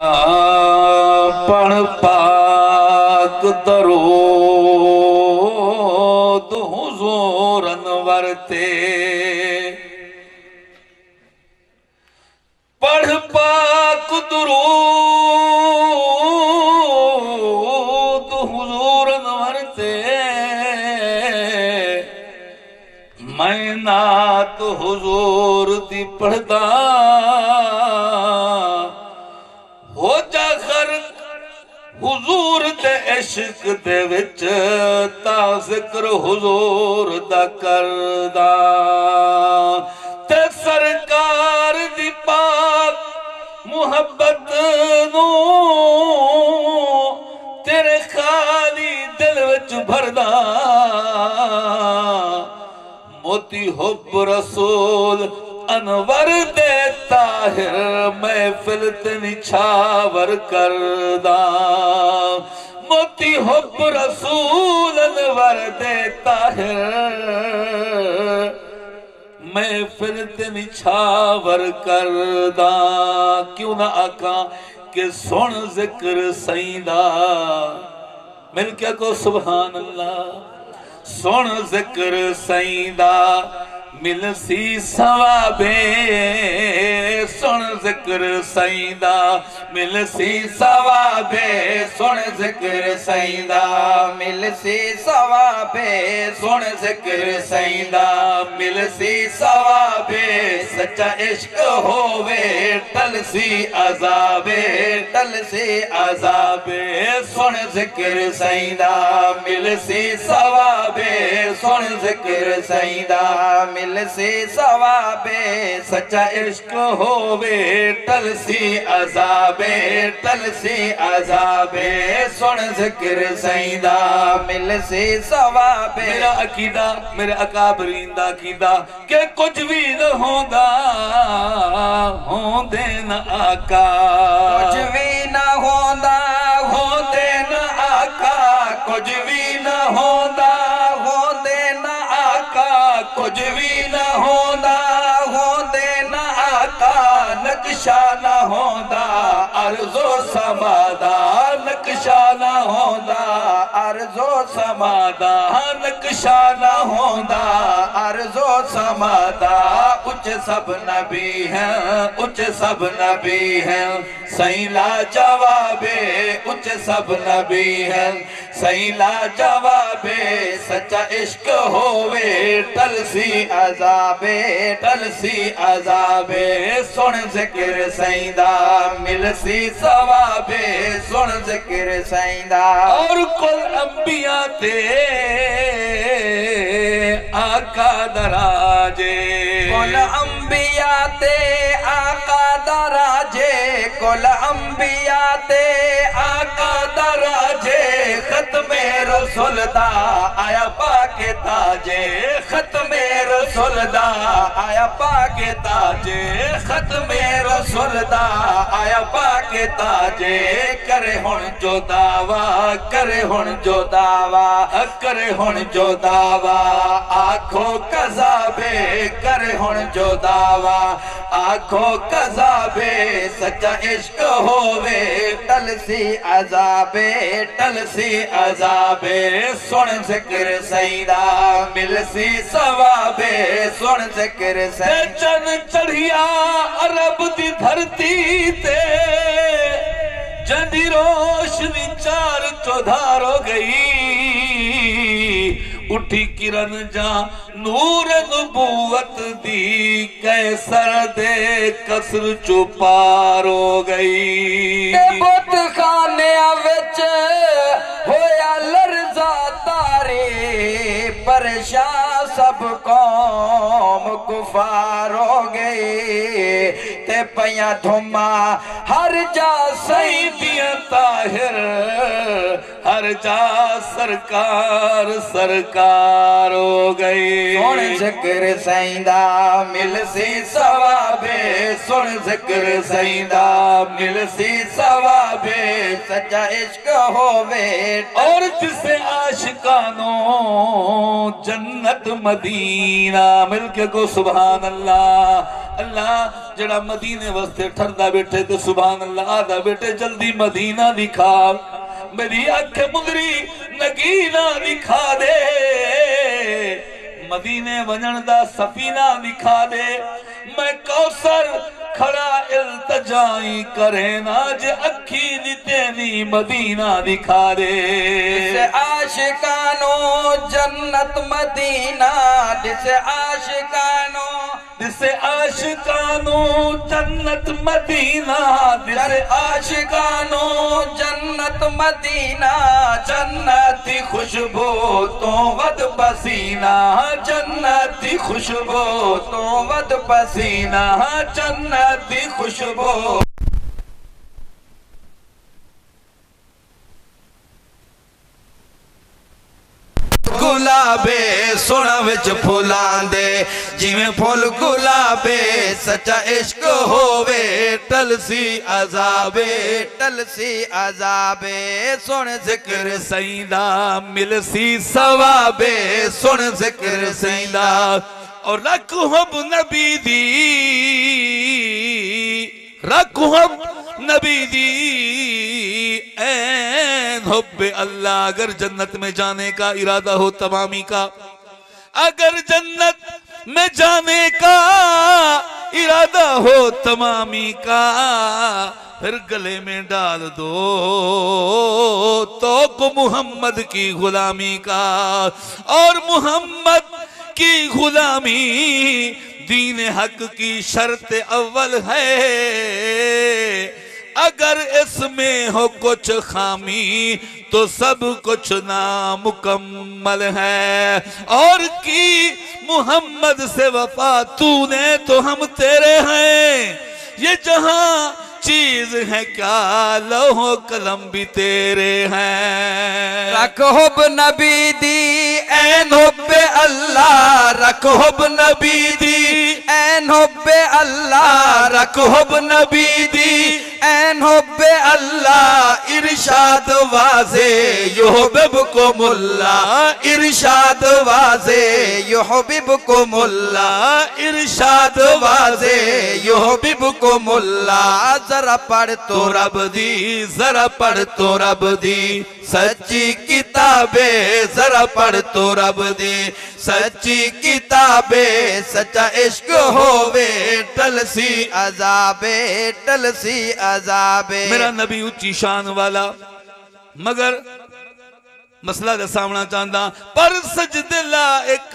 पण पाक दरूद हुजूर अनवर ते पढ़ पाक दरूद हुजूर अनवर ते मैं नात हुजूर दी पढ़दा हो जा गर्क हुजूर दे इश्क दे विच ता जिक्र हुजूर दा करदा ते सरकार दी पाक मुहब्बत नू तेरे खाली दिल विच भरदा मोती हुब रसूल अनवर दे ताहिर महफिल ते निछावर करदा मोती हुब रसूल अनवर दे ताहिर महफिल ते निछावर करदा क्यों ना आका के सुन जिक्र सईदा मिल के को सुभान अल्लाह सुन जिक्र सईदा मिल सी सवाबे सुन जिक्र सईदा मिल सी सवाबे सुन जिक्र सईदा मिल सी सवाबे सुन जिक्र सईदा मिल सी सवाबे सच्चा इश्क होवे टल सी अजाबे सुन जिक्र सईदा मिल सी सवाबे सुन जिक्र सईदा मिल सी सवाबे सच्चा इश्क होवे टल सी अजाबे सुन जिक्र सईदा मिल सी सवाबे मेरा अकीदा मेरे अकाबरीन दा अकीदा के कुछ भी न होंदा होंदे न आका कुछ भी न होंदा होंदे न आका कुछ भी न होंदा होंदे न आका कुछ भी न होंदा होंदे न आका नक्शा न होंदा अर्जो समादा नक्शा न होंदा अर्जो समादा नक्शा न होंदा अर्जो समादा उच्च सब नबी हैं उच्च सब नबी हैं सैला जवाबे उच्च सब नबी हैं सैला जवाबे सच्चा इश्क होवे टल सी अजाबे सुन जिक्र सईदा मिल सी सवाबे सुन जिक्र सईदा और कुल अंबिया ते आका दराजे कुल अंबिया ते आका दराजे कुल अंबिया ते आका दराजे खत्मे रसूल दा आया पाके ताजे खत्मे रसूल दा आया पाके ताजे खत्मे रसूल दा आया पाके ताजे करे हुन जो दावा करे हुन जो दावा करे हुन जो दावा आखो कज़ाबे करे हुन जो दावा आखो कज़ाबे सच्चा इश्क होवे टल सी अजाबे सुन जिक्र सईदा मिल सी सवाबे सुन जिक्र सईदा चन चढ़िया अरब दी धरती ते जंदी रोशनी चार चौधार हो गई उठी किरण जा नूर नबूवत दी कैसर दे कसर चुपार हो गई बुत खाने विच होया लर्जा तारे परेशान सब कौम कुफार हो गए ते पया धुमा हर जा सही दिया ताहिर हर जा सरकार सरकार हो गई सुन जिक्र सईदा मिल सी सवाबे सुन जिक्र सईदा मिल सी सवाबे सच्चा इश्क होवे और जिसे आशिकानो जन्नत मदीना मिलके को सुभान अल्लाह। अल्लाह जड़ा मदीने वास्ते ठरदा बैठे तो सुभान अल्लाह आदा बेटे जल्दी मदीना दिखा, मेरी आंखें मुंदरी नगीना दिखा दे, मदीने वजन दा सफीना दिखा दे, मैं कौसर खड़ा इल्तजाई करे ना जे अखी नितेनी मदीना दिखा दे। जिसे आशिकानो जन्नत मदीना, जिसे आशिकानो, जिसे आशिकानो जन्नत मदीना, जिसे आशिकानो जन्नत मदीना, जन्नती खुशबू तो वद पसीना, जन्नती खुशबू तो वद पसीना, जन्नती खुशबू। गुलाबे सोना विच फुलांदे जिवें फुल गुलाबे सच्चा इश्क होवे टलसी अजाबे टलसी अजाबे सुन जिक्र सईदा मिलसी सवाबे सुन जिक्र सईदा और रख हब नबी दी, रख हब नबी दी ऐन हुब्बे अल्लाह। अगर जन्नत में जाने का इरादा हो तमामी का, अगर जन्नत में जाने का इरादा हो तमामी का, फिर गले में डाल दो तो को मुहम्मद की गुलामी का। और मुहम्मद की गुलामी दीन हक की शर्त अव्वल है, अगर इसमें हो कुछ खामी तो सब कुछ नामुकम्मल है। और की मुहम्मद से वफा तूने तो हम तेरे हैं, ये जहां चीज है क्या लौहो कलम भी तेरे हैं। रखोब नबी दी ऐन हुब्बे अल्लाह, रखोब नबी दी ऐन हुब्बे अल्लाह, रखोब नबी दी ऐन हुब्बे अल्लाह। इरशाद वाज़े युहब्ब को मुल्ला, इरशाद वाज़े युहब्ब को मुल्ला, इरशाद वाज़े युहब्ब को मुल्ला। जरा पढ़ तो रब दी, जरा पढ़ तो रब दी सच्ची किताबे, जरा पढ़ तो रब दी सच्ची किताबे। सच्चा इश्क होवे टलसी अजाबे टलसी अजाबे। मेरा नबी उच्ची शान वाला मगर मसला दसावना चाहता पर सजदे लायक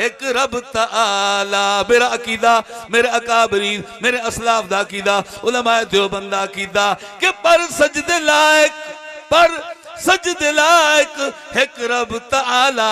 एक रब ताला। मेरा अकीदा मेरे अकाबरीन मेरे असलाफ दा अकीदा उलमाए देवबंद दा अकीदा कि पर सजदे लायक, पर सजदे लायक एक रब ताला,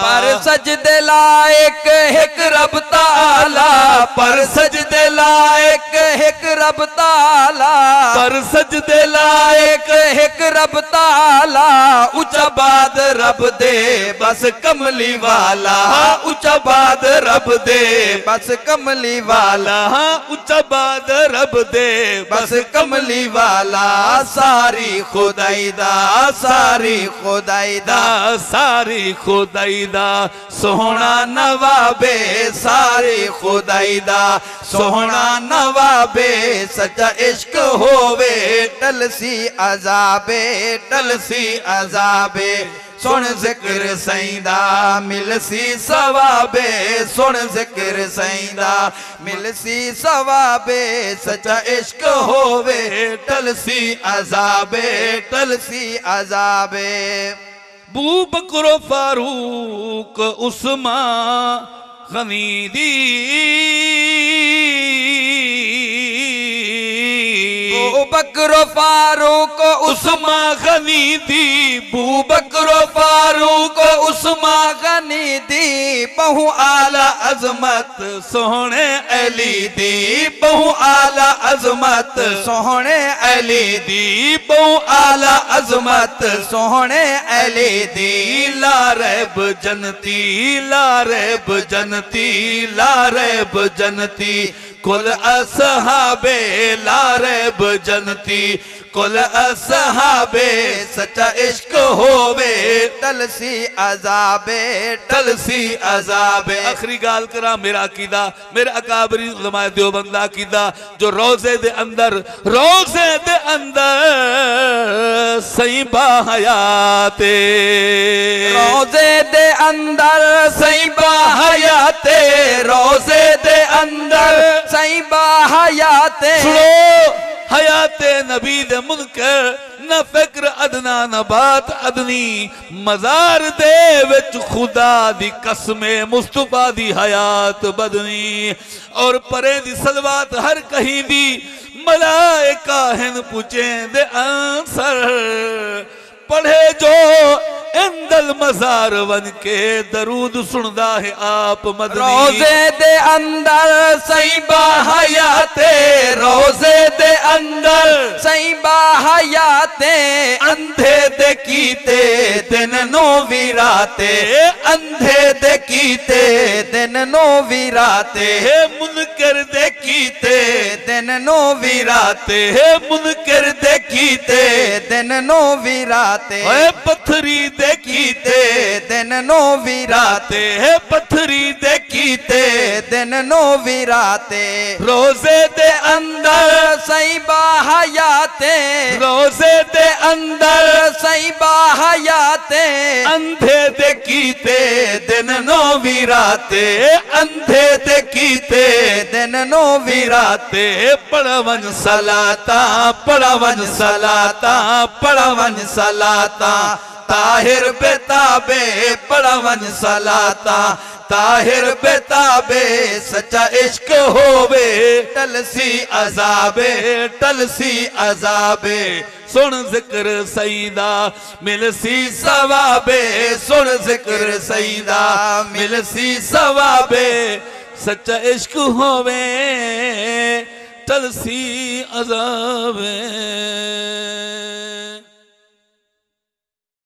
पर सजदे लायक एक रब ताला, पर सजदे लायक एक रब ताला, पर सजदे लायक एक रब ताला। ऊंचा बाद रब दे बस कमली वाला, ऊंचा बाद रब दे बस कमली वाला, ऊंचा बाद रब दे बस कमली वाला। सारी खुदाई दा, सारी खुदाई दा, सारी खुदाई दा सोहना नवाबे, सारी खुदाई दा सोहना नवाबे। सच्चा इश्क होवे टलसी अजाबे टलसी अजाबे। सुन जिक्र सईदा मिलसी सवाबे, सुन जिक्र सईदा मिलसी सवाबे। सच्चा इश्क होवे टलसी अजाबे टलसी अजाबे। बू बकरो फारूक उस्मान गनी दी, बू बकरो फारूक उस्मान गनी दी, बू बकरो फारूक उस्मान गनी दी। बहु आला अजमत सोहने अली दी, बहु आला अजमत सोहने अली दी, बहु आला अजमत सोहने अली दी। ला रैब जनती, ला रैब जनती, ला रैब जनती कुल असहाबे लारेब जन्नती कुल असहाबे सच्चा इश्क होवे टलसी अजाबे टलसी अजाबे। आखिरी गाल करा मेरा अकीदा मेरे अकाबरी उलमाए देवबंद अकीदा जो रोजे दे अंदर सही बाहयाते रोजे दे अंदर सही बाहयाते रोजे दे अंदर सही बाहयाते। सुनो हयाते नबी दे मुनकर न फिक्र अदना न बात अदनी मजार दे विच खुदा दी कसमे मुस्तफा दी हयात बदनी और परे दी सलवात हर कहीं दी मलाइका हिन पूछे दे आंसर पढ़े जो इंदल मजार वन के दरूद सुनदा है आप मदनी। रोजे दे अंदर सही बाहयाते रोजे दे अंदर सही बाहयाते अंधे दे कीते दिन नो विराते अंधे दे कीते दिन नो विराते मुनकर दे कीते दिन नो विराते मुनकर दे कीते दिन नो विराते पत्थरी दे कीते दिन नो विराते पत्थरी दे कीते दिन नो विराते। रोजे दे अंदर सही बाहयाते रोजे दे अंदर सही बाहयाते अंधे दे कीते दिन नो विराते अंधे दे कीते दिन नो विराते। पढ़वन सलाता पढ़वन सलाता पढ़वन सलाता ताहिर बेताबे पढ़वन सलाता ताहिर बेताबे सच्चा इश्क होवे टलसी टलसी अजाबे। सुन जिक्र सईदा मिलसी सवाबे सुन जिक्र सईदा मिलसी सवाबे सच्चा इश्क होवे टलसी अजाबे।